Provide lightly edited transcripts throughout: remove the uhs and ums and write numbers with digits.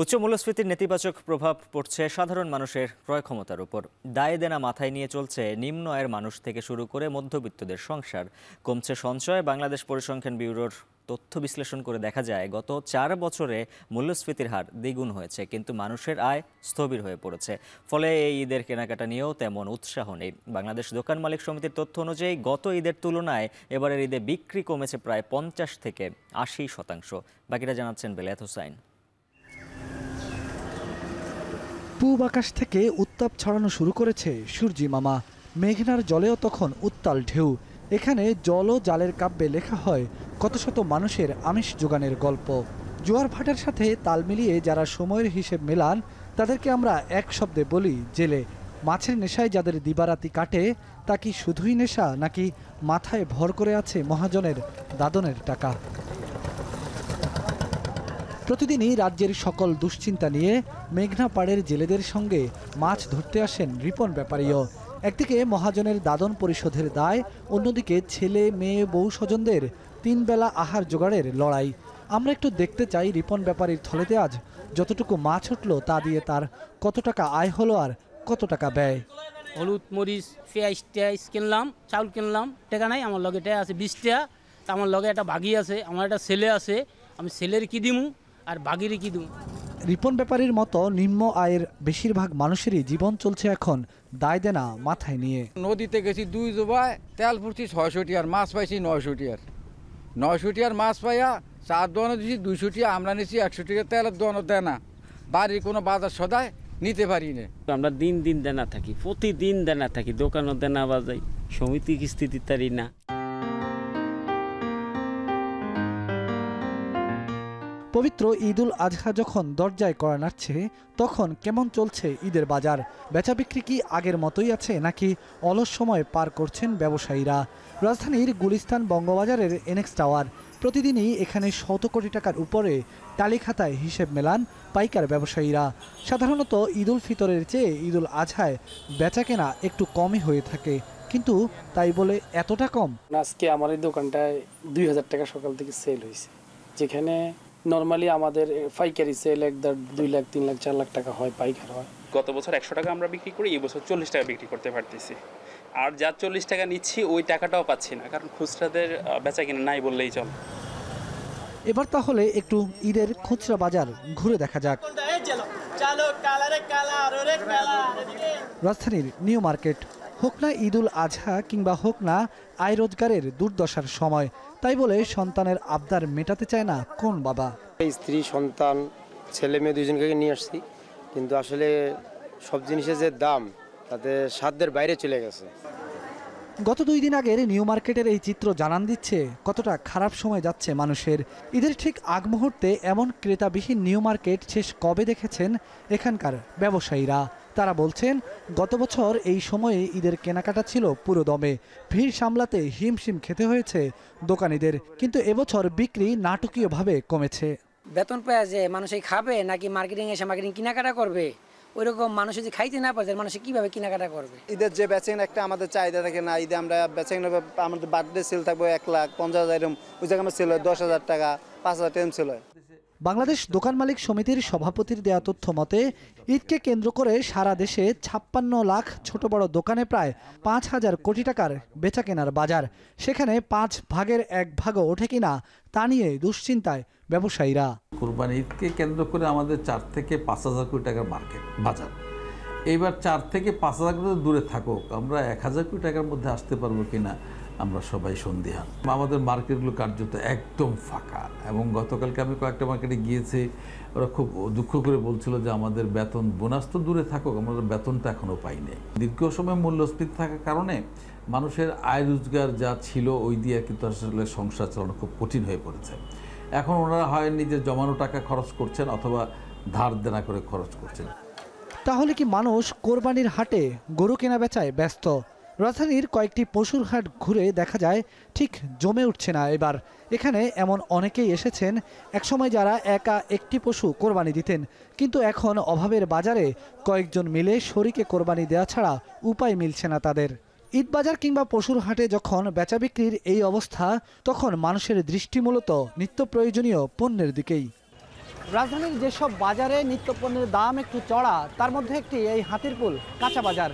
উচ্চ মূল্যস্ফীতির নেতিবাচক প্রভাব পড়ছে সাধারণ মানুষের ক্রয় ক্ষমতার উপর। দায় দেনা মাথায় নিয়ে চলছে নিম্ন আয়ের মানুষ থেকে শুরু করে মধ্যবিত্তদের সংসার। কমছে সঞ্চয়। বাংলাদেশ পরিসংখ্যান ব্যুরোর তথ্য বিশ্লেষণ করে দেখা যায়, গত 4 বছরে মূল্যস্ফীতির হার দ্বিগুণ হয়েছে, কিন্তু মানুষের আয় স্থবির হয়ে পড়েছে। ফলে এই ঈদের কেনাকাটা নিয়েও তেমন উৎসাহ নেই। বাংলাদেশ দোকান মালিক সমিতির তথ্য অনুযায়ী গত ঈদের তুলনায় এবারের ঈদে বিক্রি কমেছে প্রায় 50 থেকে 80%। বাকিটা জানাচ্ছেন বেলায়েত হোসাইন। পূব আকাশ থেকে উত্তাপ ছড়ানো শুরু করেছে সূর্যি মামা। মেঘনার জলেও তখন উত্তাল ঢেউ। এখানে জল ও জালের কাব্যে লেখা হয় কত শত মানুষের আমিষ যোগানের গল্প। জোয়ার ভাটার সাথে তাল মিলিয়ে যারা সময়ের হিসেব মেলান, তাদেরকে আমরা এক শব্দে বলি জেলে। মাছের নেশায় যাদের দিবারাতি কাটে, তা কি শুধুই নেশা, নাকি মাথায় ভর করে আছে মহাজনের দাদনের টাকা? প্রতিদিনই রাজ্যের সকল দুশ্চিন্তা নিয়ে মেঘনা পাড়ের জেলেদের সঙ্গে মাছ ধরতে আসেন রিপন ব্যাপারীও। একদিকে মহাজনের দাদন পরিশোধের দায়, অন্যদিকে ছেলে মেয়ে বউ স্বজনদের 3 বেলা আহার জোগাড়ের লড়াই। আমরা একটু দেখতে চাই রিপন ব্যাপারীর থলেতে আজ যতটুকু মাছ উঠল তা দিয়ে তার কত টাকা আয় হলো আর কত টাকা ব্যয়। হলুদ মরিচ পেঁয়াজ টেয়াজ কিনলাম, চাউল কিনলাম, টাকা নাই আমার লগে টাকা আছে 20 টাকা। আমার লগে একটা বাগি আছে, আমার একটা ছেলে আছে, আমি ছেলের কি দিমু আর বাগির কি দিমু। রিপন ব্যাপারীর মতো নিম্ন আয়ের বেশিরভাগ মানুষেরই জীবন চলছে এখন দায় দেনা মাথায় নিয়ে। নদীতে গেছি 2 জোবায়, তেল ফুরছি 600 টিয়ার, মাছ পাইছি 900 টিয়ার। 900 টিয়ার মাছ পাইয়া চার দোয়ানো দিয়েছি 200 টিয়া, আমরা নিয়েছি 100 টিয়া তেলের দোয়ানো দেয় না। বাড়ির কোনো বাজার সদায় নিতে পারি না। আমরা দিন দিন দেনা থাকি, প্রতিদিন দেনা থাকি, দোকানও দেনা বাজাই, সমিতি কিস্তি দিতে পারি না। পবিত্র ঈদুল আজহা যখন দরজায় কড়া নাড়ছে, তখন কেমন চলছে ঈদের বাজার? বেচা বিক্রি কি আগের মতোই আছে, নাকি অলস সময় পার করছেন ব্যবসায়ীরা? রাজধানীর গুলিস্তান বঙ্গবাজারের এনএক্স টাওয়ার, প্রতিদিনই এখানে শত কোটি টাকার উপরে তালিখাতায় হিসেব মেলান পাইকার ব্যবসায়ীরা। সাধারণত ঈদুল ফিতরের চেয়ে ঈদুল আজহায় বেচাকেনা একটু কমই হয়ে থাকে, কিন্তু তাই বলে এতটা কম? আজকে আমার এই দোকানটায় 2000 টাকা সকাল থেকে সেল হয়েছে, যেখানে নর্মালি আমাদের পাইকারি সেল 1.5, 2 লাখ, 3 লাখ, 4 লাখ টাকা হয়, পাইকার হয়। গত বছর 100 টাকা আমরা বিক্রি করি, এই বছর 40 টাকা বিক্রি করতে পারতেছি। আর যা 40 টাকা নিচ্ছি ওই টাকাটাও পাচ্ছি না, কারণ খুচরাদের বেচা কিনা নাই বললেই চলে। এবার তাহলে একটু ঈদের খুচরা বাজার ঘুরে দেখা যাক। রাজধানীর নিউ মার্কেট, হোক না ঈদুল আজহা কিংবা হোক না আয় রোজগারের দুর্দশার সময়, তাই বলে সন্তানের আবদার মেটাতে চায় না কোন বাবা। স্ত্রী, সন্তান, ছেলে মেয়ে দুজনকে নিয়ে আসছি, কিন্তু আসলে সব জিনিসের যে দাম তাতে সাধ্যের বাইরে চলে গেছে। গত 2 দিন আগের নিউ মার্কেটের এই চিত্র জানান দিচ্ছে কতটা খারাপ সময় যাচ্ছে মানুষের। ঈদের ঠিক আগ মুহূর্তে এমন ক্রেতাবিহীন নিউ মার্কেট শেষ কবে দেখেছেন এখানকার ব্যবসায়ীরা? তারা বলছেন, গত বছর এই সময়ে ঈদের কেনাকাটা ছিল পুরো দমে, ভিড় সামলাতে হিমশিম খেতে হয়েছে দোকানিদের, কিন্তু এবছর বিক্রি নাটকীয়ভাবে কমেছে। বেতন পাওয়া যায় মানুষ খাবে নাকি মার্কেটিং এসে মার্কেটিং কেনাকাটা করবে? ওইরকম মানুষ যদি খাইতে না পারে, মানুষ কিভাবে কেনাকাটা করবে? ঈদের যে বেচেন একটা আমাদের চাহিদা থাকে না, ঈদে আমরা বেচেন আমাদের বার্থডে সেল থাকবে 1,50,000, ওই জায়গায় আমার সেল হয় 10,000 টাকা, 5,000 টাকা সেল হয়। বাংলাদেশ দোকান মালিক সমিতির সভাপতির দেয়া তথ্য মতে, ঈদকে কেন্দ্র করে সারা দেশে 56 লাখ ছোট বড় দোকানে প্রায় 5,000 কোটি টাকার বেচা কেনার বাজার। সেখানে 5 ভাগের 1 ভাগও ওঠে কিনা তা নিয়ে দুশ্চিন্তায় ব্যবসায়ীরা। কুরবানি ঈদকে কেন্দ্র করে আমাদের 4 থেকে 5,000 কোটি টাকার মার্কেট বাজার। এইবার 4 থেকে 5,000 কোটি দূরে থাকুক, আমরা 1,000 কোটি টাকার মধ্যে আসতে পারবো কিনা আমরা সবাই সন্দিহান। আমাদের মার্কেটগুলো কার্যত একদম ফাঁকা, এবং গতকালকে আমি কয়েকটা মার্কেটে গিয়েছি, ওরা খুব দুঃখ করে বলছিল যে আমাদের বেতন বোনাস তো দূরে থাকুক, আমাদের বেতনটা এখনও পাইনি। দীর্ঘ সময় মূল্যস্ফীতি থাকার কারণে মানুষের আয় রোজগার যা ছিল ওই দিয়ে কিন্তু আসলে সংসার চালানো খুব কঠিন হয়ে পড়েছে। এখন ওনারা হয় নিজের জমানো টাকা খরচ করছেন অথবা ধার দেনা করে খরচ করছেন। তাহলে কি মানুষ কোরবানির হাটে গরু কেনা বেচায় ব্যস্ত? রাজধানীর কয়েকটি পশুর হাট ঘুরে দেখা যায় ঠিক জমে উঠছে না এবার। এখানে এমন অনেকেই এসেছেন একসময় যারা একা একটি পশু কোরবানি দিতেন, কিন্তু এখন অভাবের বাজারে কয়েকজন মিলে শরীকে কোরবানি দেওয়া ছাড়া উপায় মিলছে না তাদের। ঈদ বাজার কিংবা পশুর হাটে যখন বেচা বিক্রির এই অবস্থা, তখন মানুষের দৃষ্টি মূলত নিত্য প্রয়োজনীয় পণ্যের দিকেই। রাজধানীর যেসব বাজারে নিত্যপণ্যের দাম একটু চড়া, তার মধ্যে একটি এই হাতিরপুল কাঁচা বাজার।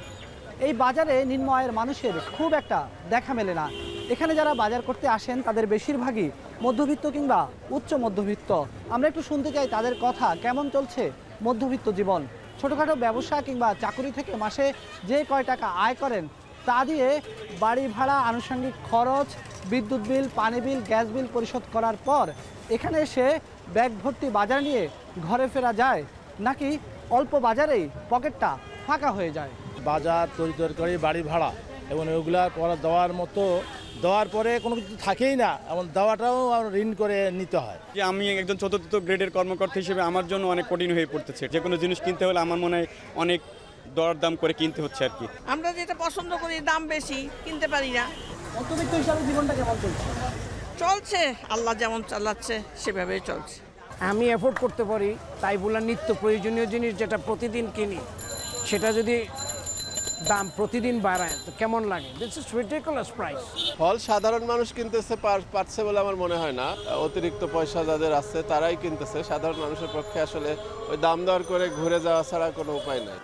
এই বাজারে নিম্ন আয়ের মানুষের খুব একটা দেখা মেলে না। এখানে যারা বাজার করতে আসেন তাদের বেশিরভাগই মধ্যবিত্ত কিংবা উচ্চ মধ্যবিত্ত। আমরা একটু শুনতে চাই তাদের কথা, কেমন চলছে মধ্যবিত্ত জীবন। ছোটোখাটো ব্যবসা কিংবা চাকুরি থেকে মাসে যে কয় টাকা আয় করেন তা দিয়ে বাড়ি ভাড়া, আনুষঙ্গিক খরচ, বিদ্যুৎ বিল, পানি বিল, গ্যাস বিল পরিশোধ করার পর এখানে এসে ব্যাগ ভর্তি বাজার নিয়ে ঘরে ফেরা যায়, নাকি অল্প বাজারেই পকেটটা ফাঁকা হয়ে যায়। বাজার, তরি-তরকারি, বাড়ি ভাড়া এবং ওগুলা দেওয়ার মতো, দেওয়ার পরে কোনো কিছু থাকেই না, এবং দেওয়াটাও ঋণ করে নিতে হয়। যে আমি একজন চতুর্থ গ্রেডের কর্মকর্তা হিসেবে আমার জন্য অনেক কঠিন হয়ে পড়তেছে। যে কোনো জিনিস কিনতে হলে আমার মনে হয় অনেক দরদাম করে কিনতে হচ্ছে আর কি। আমরা যেটা পছন্দ করি দাম বেশি, কিনতে পারি না। মধ্যবিত্ত হিসাবে জীবনটা কেমন চলছে? চলছে, আল্লাহ যেমন চালাচ্ছে সেভাবেই চলছে। আমি এফোর্ড করতে পারি, তাই বলে নিত্য প্রয়োজনীয় জিনিস যেটা প্রতিদিন কিনি সেটা যদি দাম প্রতিদিন বাড়ায় তো কেমন লাগে? This is ridiculous price. ফল সাধারণ মানুষ কিনতেছে পারছে বলে আমার মনে হয় না। অতিরিক্ত পয়সা যাদের আছে তারাই কিনতেছে। সাধারণ মানুষের পক্ষে আসলে ওই দাম দর করে ঘুরে যাওয়া ছাড়া কোনো উপায় নাই।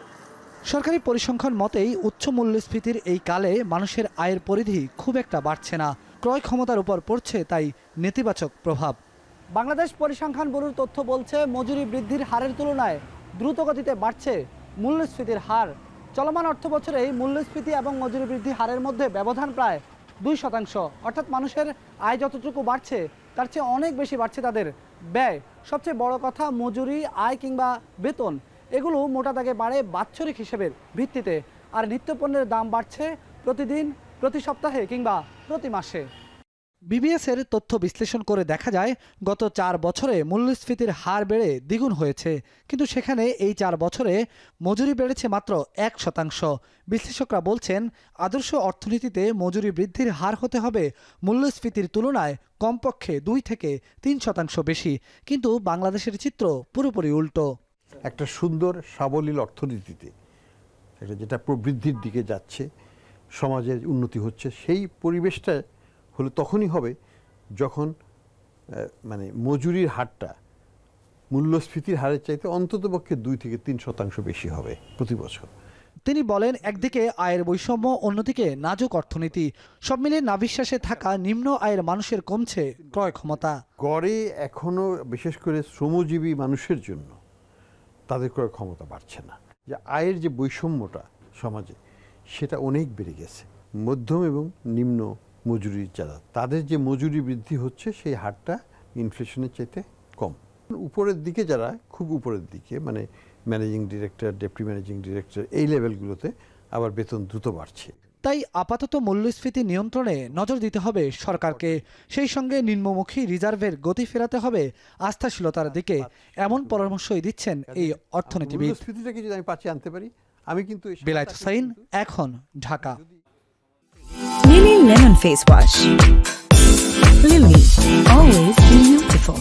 সরকারি পরিসংখ্যান মতেই উচ্চ মূল্যস্ফীতির এই কালে মানুষের আয়ের পরিধি খুব একটা বাড়ছে না, ক্রয় ক্ষমতার উপর পড়ছে তাই নেতিবাচক প্রভাব। বাংলাদেশ পরিসংখ্যান ব্যুরোর তথ্য বলছে, মজুরি বৃদ্ধির হারের তুলনায় দ্রুতগতিতে বাড়ছে মূল্যস্ফীতির হার। চলমান অর্থ বছরেই মূল্যস্ফীতি এবং মজুরি বৃদ্ধি হারের মধ্যে ব্যবধান প্রায় 2%। অর্থাৎ মানুষের আয় যতটুকু বাড়ছে তার চেয়ে অনেক বেশি বাড়ছে তাদের ব্যয়। সবচেয়ে বড় কথা, মজুরি, আয় কিংবা বেতন এগুলো মোটা দাগে বাড়ে বাৎসরিক হিসেবের ভিত্তিতে, আর নিত্যপণ্যের দাম বাড়ছে প্রতিদিন, প্রতি সপ্তাহে কিংবা প্রতি মাসে। বিবিএসের তথ্য বিশ্লেষণ করে দেখা যায়, গত 4 বছরে মূল্যস্ফীতির হার বেড়ে দ্বিগুণ হয়েছে, কিন্তু সেখানে এই 4 বছরে মজুরি বেড়েছে মাত্র 1%। বিশ্লেষকরা বলছেন, আদর্শ অর্থনীতিতে মজুরি বৃদ্ধির হার হতে হবে মূল্যস্ফীতির তুলনায় কমপক্ষে 2 থেকে 3% বেশি, কিন্তু বাংলাদেশের চিত্র পুরোপুরি উল্টো। একটা সুন্দর সাবলীল অর্থনীতিতে একটা যেটা প্রবৃদ্ধির দিকে যাচ্ছে, সমাজের উন্নতি হচ্ছে, সেই পরিবেশটা হলে তখনই হবে যখন মানে মজুরির হারটা মূল্যস্ফীতির হারের চাইতে অন্ততপক্ষে 2 থেকে 3% বেশি হবে প্রতি বছর। তিনি বলেন, একদিকে আয়ের বৈষম্য, অন্যদিকে নাজুক অর্থনীতি, সব মিলে নাভিশ্বাসে থাকা নিম্ন আয়ের মানুষের কমছে ক্রয় ক্ষমতা। গড়ে এখনো বিশেষ করে শ্রমজীবী মানুষের জন্য তাদের ক্রয় ক্ষমতা বাড়ছে না। যে আয়ের যে বৈষম্যটা সমাজে, সেটা অনেক বেড়ে গেছে। মধ্যম এবং নিম্ন মজুরির যারা, তাদের যে মজুরি বৃদ্ধি হচ্ছে সেই হারটা ইনফ্লেশনের চাইতে কম। উপরের দিকে যারা, খুব উপরের দিকে, মানে managing director, deputy managing director, এই লেভেলগুলোতে আবার বেতন দ্রুত বাড়ছে। তাই আপাতত মূল্যস্ফীতি নিয়ন্ত্রণে নজর দিতে হবে সরকারকে। সেই সঙ্গে নিম্নমুখী রিজার্ভের গতি ফেরাতে হবে আস্থাশীলতার দিকে, এমন পরামর্শই দিচ্ছেন এই অর্থনীতিবিদ। মূল্যস্ফীতিটাকে যদি আমি পাশে আনতে পারি, আমি কিন্তু। বিলায়েত হোসাইন, এখন, Dhaka. Lily Lemon Face Wash. Lily, always beautiful.